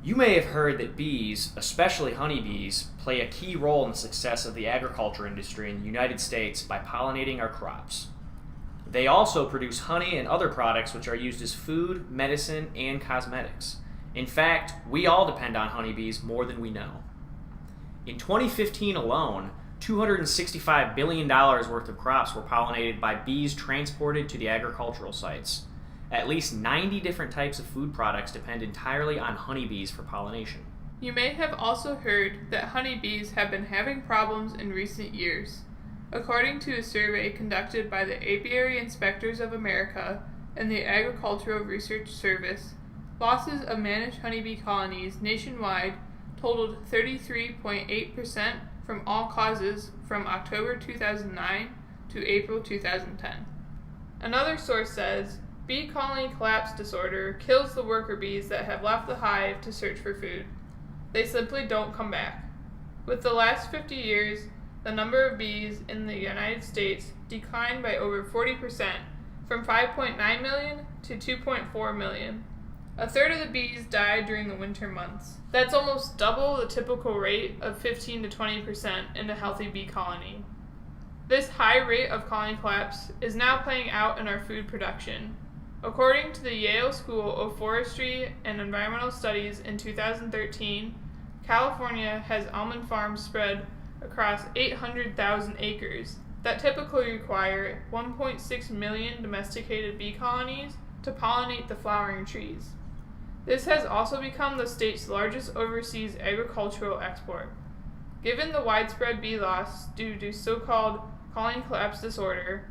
You may have heard that bees, especially honeybees, play a key role in the success of the agriculture industry in the United States by pollinating our crops. They also produce honey and other products which are used as food, medicine, and cosmetics. In fact, we all depend on honeybees more than we know. In 2015 alone, $265 billion worth of crops were pollinated by bees transported to the agricultural sites. At least 90 different types of food products depend entirely on honeybees for pollination. You may have also heard that honeybees have been having problems in recent years. According to a survey conducted by the Apiary Inspectors of America and the Agricultural Research Service, losses of managed honeybee colonies nationwide totaled 33.8% from all causes from October 2009 to April 2010. Another source says, bee colony collapse disorder kills the worker bees that have left the hive to search for food. They simply don't come back. With the last 50 years, the number of bees in the United States declined by over 40%, from 5.9 million to 2.4 million. A third of the bees died during the winter months. That's almost double the typical rate of 15 to 20% in a healthy bee colony. This high rate of colony collapse is now playing out in our food production. According to the Yale School of Forestry and Environmental Studies in 2013, California has almond farms spread across 800,000 acres that typically require 1.6 million domesticated bee colonies to pollinate the flowering trees. This has also become the state's largest overseas agricultural export. Given the widespread bee loss due to so-called colony collapse disorder,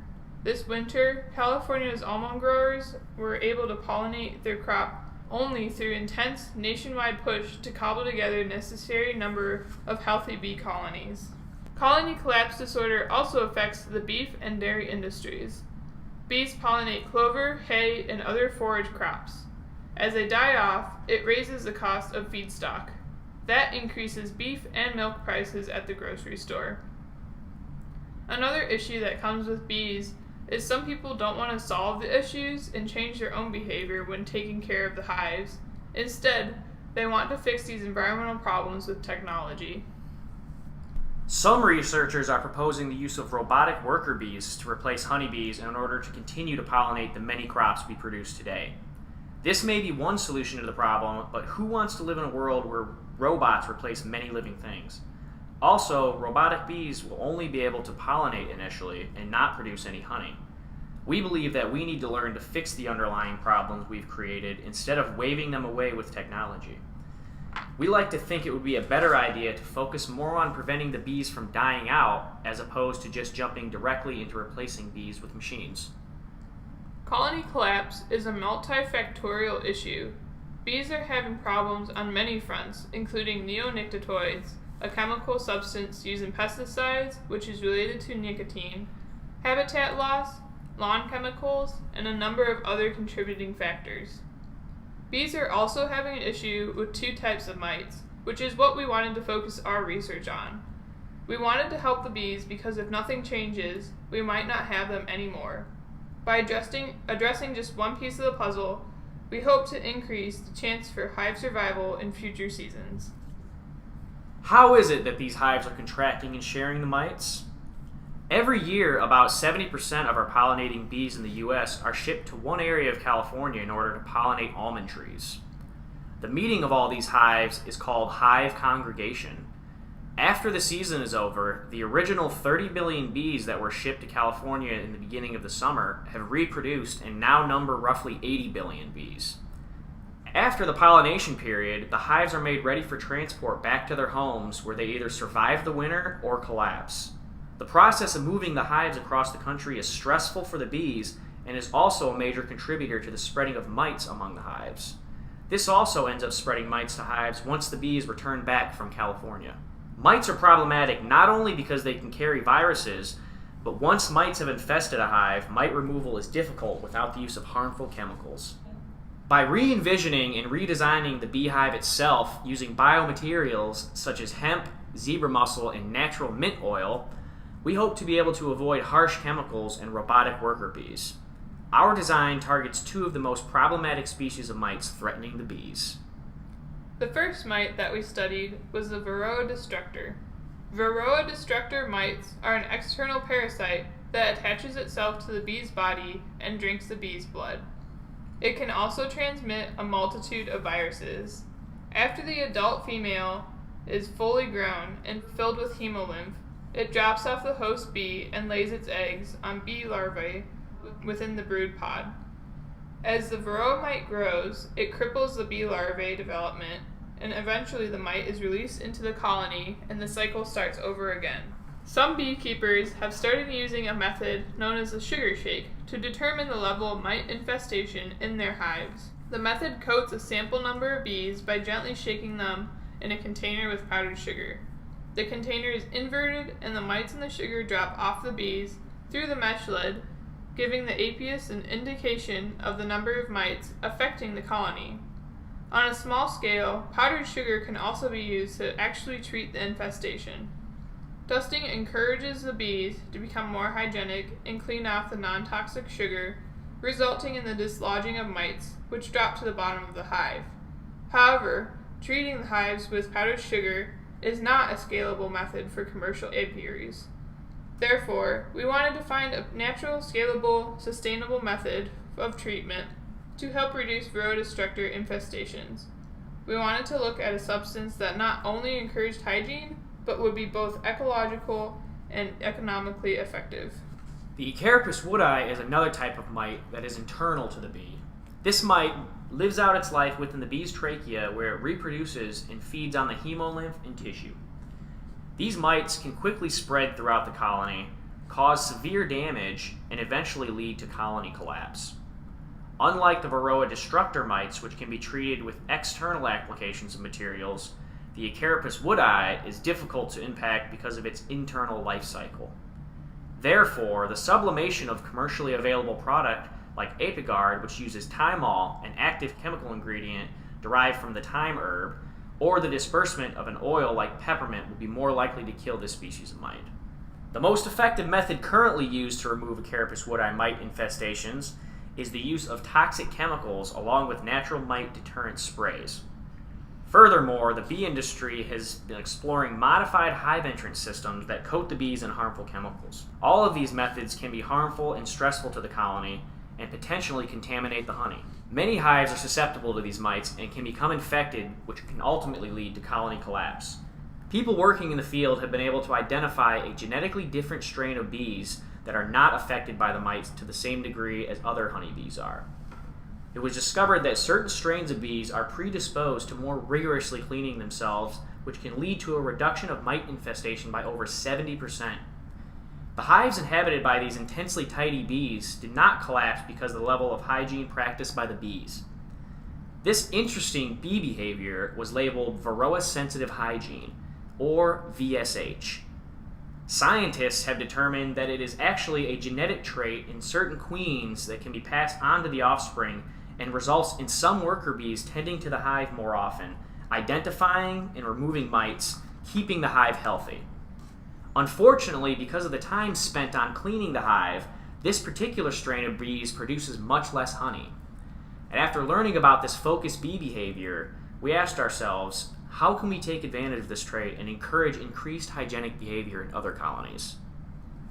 this winter, California's almond growers were able to pollinate their crop only through intense nationwide push to cobble together a necessary number of healthy bee colonies. Colony collapse disorder also affects the beef and dairy industries. Bees pollinate clover, hay, and other forage crops. As they die off, it raises the cost of feedstock. That increases beef and milk prices at the grocery store. Another issue that comes with bees is some people don't want to solve the issues and change their own behavior when taking care of the hives. Instead, they want to fix these environmental problems with technology. Some researchers are proposing the use of robotic worker bees to replace honeybees in order to continue to pollinate the many crops we produce today. This may be one solution to the problem, but who wants to live in a world where robots replace many living things? Also, robotic bees will only be able to pollinate initially and not produce any honey. We believe that we need to learn to fix the underlying problems we've created instead of waving them away with technology. We like to think it would be a better idea to focus more on preventing the bees from dying out as opposed to just jumping directly into replacing bees with machines. Colony collapse is a multifactorial issue. Bees are having problems on many fronts, including neonicotinoids, a chemical substance used in pesticides which is related to nicotine, habitat loss, lawn chemicals, and a number of other contributing factors. Bees are also having an issue with two types of mites, which is what we wanted to focus our research on. We wanted to help the bees because if nothing changes, we might not have them anymore. By addressing just one piece of the puzzle, we hope to increase the chance for hive survival in future seasons. How is it that these hives are contracting and sharing the mites? Every year, about 70% of our pollinating bees in the U.S. are shipped to one area of California in order to pollinate almond trees. The meeting of all these hives is called hive congregation. After the season is over, the original 30 billion bees that were shipped to California in the beginning of the summer have reproduced and now number roughly 80 billion bees. After the pollination period, the hives are made ready for transport back to their homes where they either survive the winter or collapse. The process of moving the hives across the country is stressful for the bees and is also a major contributor to the spreading of mites among the hives. This also ends up spreading mites to hives once the bees return back from California. Mites are problematic not only because they can carry viruses, but once mites have infested a hive, mite removal is difficult without the use of harmful chemicals. By re-envisioning and redesigning the beehive itself using biomaterials such as hemp, zebra mussel, and natural mint oil, we hope to be able to avoid harsh chemicals and robotic worker bees. Our design targets two of the most problematic species of mites threatening the bees. The first mite that we studied was the Varroa destructor. Varroa destructor mites are an external parasite that attaches itself to the bee's body and drinks the bee's blood. It can also transmit a multitude of viruses. After the adult female is fully grown and filled with hemolymph, it drops off the host bee and lays its eggs on bee larvae within the brood pod. As the Varroa mite grows, it cripples the bee larvae development, and eventually the mite is released into the colony and the cycle starts over again. Some beekeepers have started using a method known as the sugar shake to determine the level of mite infestation in their hives. The method coats a sample number of bees by gently shaking them in a container with powdered sugar. The container is inverted and the mites in the sugar drop off the bees through the mesh lid, giving the apiarist an indication of the number of mites affecting the colony. On a small scale, powdered sugar can also be used to actually treat the infestation. Dusting encourages the bees to become more hygienic and clean off the non-toxic sugar, resulting in the dislodging of mites, which drop to the bottom of the hive. However, treating the hives with powdered sugar is not a scalable method for commercial apiaries. Therefore, we wanted to find a natural, scalable, sustainable method of treatment to help reduce Varroa destructor infestations. We wanted to look at a substance that not only encouraged hygiene, but would be both ecological and economically effective. The Acaripus woodi is another type of mite that is internal to the bee. This mite lives out its life within the bee's trachea, where it reproduces and feeds on the hemolymph and tissue. These mites can quickly spread throughout the colony, cause severe damage, and eventually lead to colony collapse. Unlike the Varroa destructor mites, which can be treated with external applications of materials, the Acaripus woodi is difficult to impact because of its internal life cycle. Therefore, the sublimation of commercially available product like Apigard, which uses thymol, an active chemical ingredient derived from the thyme herb, or the disbursement of an oil like peppermint would be more likely to kill this species of mite. The most effective method currently used to remove Acaripus woodi mite infestations is the use of toxic chemicals along with natural mite deterrent sprays. Furthermore, the bee industry has been exploring modified hive entrance systems that coat the bees in harmful chemicals. All of these methods can be harmful and stressful to the colony and potentially contaminate the honey. Many hives are susceptible to these mites and can become infected, which can ultimately lead to colony collapse. People working in the field have been able to identify a genetically different strain of bees that are not affected by the mites to the same degree as other honeybees are. It was discovered that certain strains of bees are predisposed to more rigorously cleaning themselves, which can lead to a reduction of mite infestation by over 70%. The hives inhabited by these intensely tidy bees did not collapse because of the level of hygiene practiced by the bees. This interesting bee behavior was labeled Varroa-sensitive hygiene, or VSH. Scientists have determined that it is actually a genetic trait in certain queens that can be passed on to the offspring and results in some worker bees tending to the hive more often, identifying and removing mites, keeping the hive healthy. Unfortunately, because of the time spent on cleaning the hive, this particular strain of bees produces much less honey. And after learning about this focused bee behavior, we asked ourselves, how can we take advantage of this trait and encourage increased hygienic behavior in other colonies?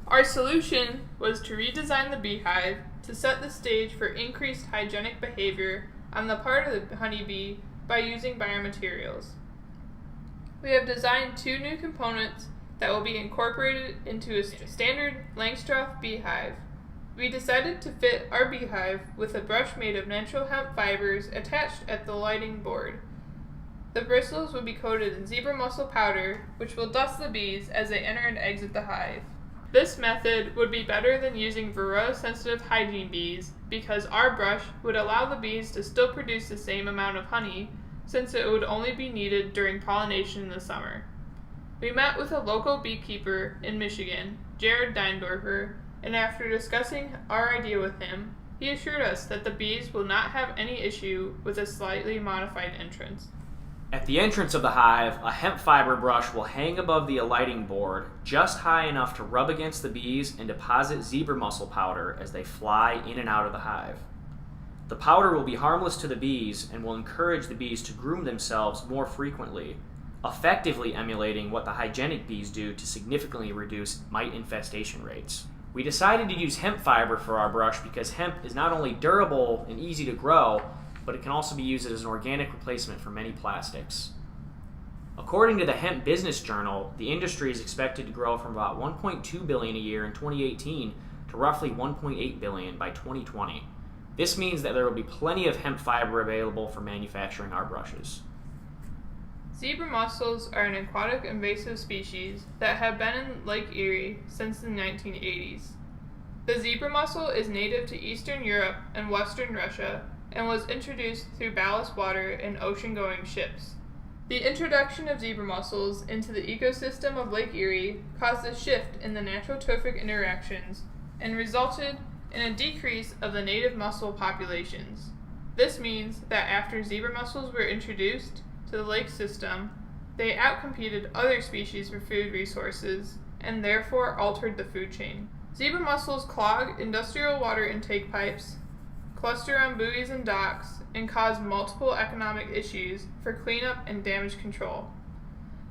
Our solution was to redesign the beehive to set the stage for increased hygienic behavior on the part of the honeybee by using biomaterials. We have designed 2 new components that will be incorporated into a standard Langstroth beehive. We decided to fit our beehive with a brush made of natural hemp fibers attached at the lighting board. The bristles will be coated in zebra mussel powder, which will dust the bees as they enter and exit the hive. This method would be better than using Varroa-sensitive hygiene bees because our brush would allow the bees to still produce the same amount of honey, since it would only be needed during pollination in the summer. We met with a local beekeeper in Michigan, Jared Deindorfer, and after discussing our idea with him, he assured us that the bees will not have any issue with a slightly modified entrance. At the entrance of the hive, a hemp fiber brush will hang above the alighting board, just high enough to rub against the bees and deposit zebra mussel powder as they fly in and out of the hive. The powder will be harmless to the bees and will encourage the bees to groom themselves more frequently, effectively emulating what the hygienic bees do to significantly reduce mite infestation rates. We decided to use hemp fiber for our brush because hemp is not only durable and easy to grow, but it can also be used as an organic replacement for many plastics. According to the Hemp Business Journal, the industry is expected to grow from about 1.2 billion a year in 2018 to roughly 1.8 billion by 2020. This means that there will be plenty of hemp fiber available for manufacturing our brushes. Zebra mussels are an aquatic invasive species that have been in Lake Erie since the 1980s. The zebra mussel is native to Eastern Europe and Western Russia and was introduced through ballast water in ocean-going ships. The introduction of zebra mussels into the ecosystem of Lake Erie caused a shift in the natural trophic interactions and resulted in a decrease of the native mussel populations. This means that after zebra mussels were introduced to the lake system, they outcompeted other species for food resources and therefore altered the food chain. Zebra mussels clog industrial water intake pipes, cluster on buoys and docks, and cause multiple economic issues for cleanup and damage control.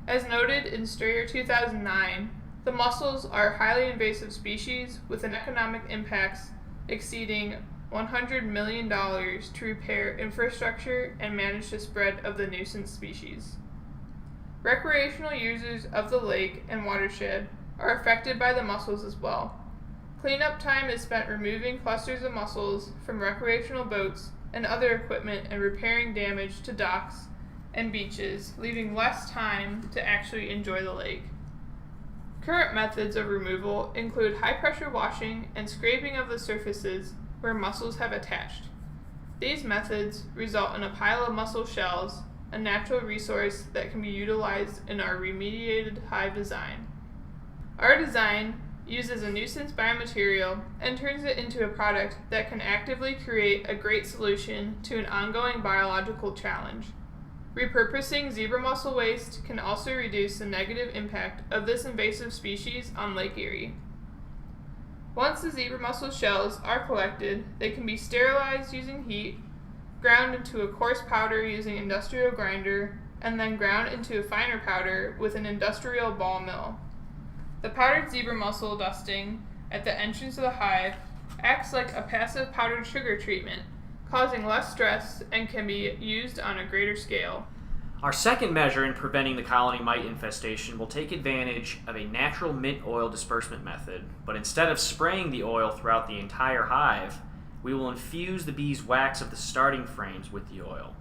As noted in Strayer 2009, the mussels are highly invasive species with an economic impacts exceeding $100 million to repair infrastructure and manage the spread of the nuisance species. Recreational users of the lake and watershed are affected by the mussels as well. Cleanup time is spent removing clusters of mussels from recreational boats and other equipment and repairing damage to docks and beaches, leaving less time to actually enjoy the lake. Current methods of removal include high-pressure washing and scraping of the surfaces where mussels have attached. These methods result in a pile of mussel shells, a natural resource that can be utilized in our remediated hive design. Our design uses a nuisance biomaterial and turns it into a product that can actively create a great solution to an ongoing biological challenge. Repurposing zebra mussel waste can also reduce the negative impact of this invasive species on Lake Erie. Once the zebra mussel shells are collected, they can be sterilized using heat, ground into a coarse powder using industrial grinder, and then ground into a finer powder with an industrial ball mill. The powdered zebra mussel dusting at the entrance of the hive acts like a passive powdered sugar treatment, causing less stress and can be used on a greater scale. Our second measure in preventing the colony mite infestation will take advantage of a natural mint oil disbursement method, but instead of spraying the oil throughout the entire hive, we will infuse the bees' wax of the starting frames with the oil.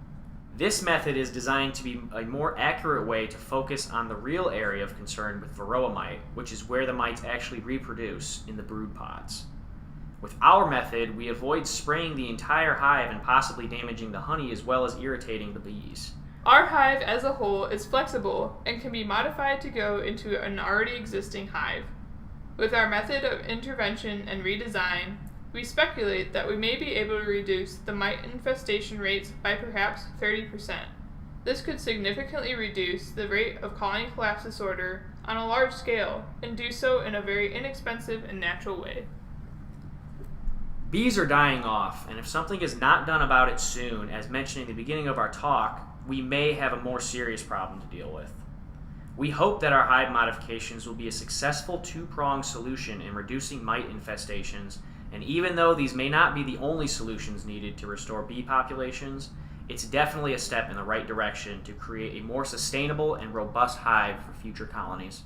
This method is designed to be a more accurate way to focus on the real area of concern with varroa mite, which is where the mites actually reproduce in the brood pods. With our method, we avoid spraying the entire hive and possibly damaging the honey as well as irritating the bees. Our hive as a whole is flexible and can be modified to go into an already existing hive. With our method of intervention and redesign, we speculate that we may be able to reduce the mite infestation rates by perhaps 30%. This could significantly reduce the rate of colony collapse disorder on a large scale and do so in a very inexpensive and natural way. Bees are dying off, and if something is not done about it soon, as mentioned in the beginning of our talk, we may have a more serious problem to deal with. We hope that our hive modifications will be a successful two-pronged solution in reducing mite infestations, and even though these may not be the only solutions needed to restore bee populations, it's definitely a step in the right direction to create a more sustainable and robust hive for future colonies.